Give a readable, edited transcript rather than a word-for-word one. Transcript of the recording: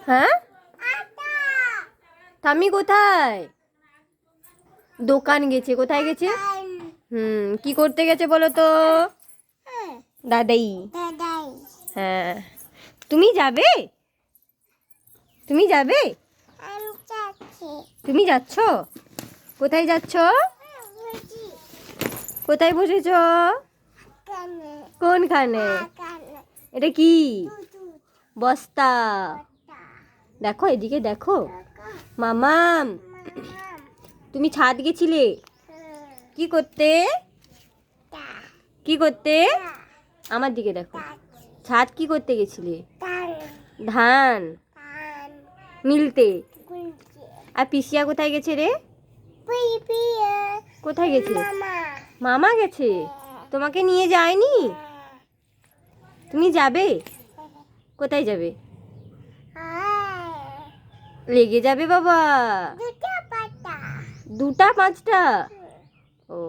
হ্যাঁ, ঠাম্মি কোথায়? দোকান গেছে। কোথায় গেছে? কি করতে গেছে বলো তো? দাদাই। হ্যাঁ, তুমি যাবে? তুমি যাবে? তুমি যাচ্ছ? কোথায় যাচ্ছ? কোথায় বসেছ? কোনখানে? এটা কি? বস্তা। দেখো, এদিকে দেখো। মামাম, তুমি ছাদ গেছিলে কি করতে? কি করতে? আমার দিকে দেখো। ছাদ কি করতে গেছিলে? ধান মিলতে। আর পিসিয়া কোথায় গেছে রে? কোথায় গেছে? মামা গেছে। তোমাকে নিয়ে যায়নি? তুমি যাবে? কোথায় যাবে? লেগে যাবে বাবা। দুটা 5টা? ও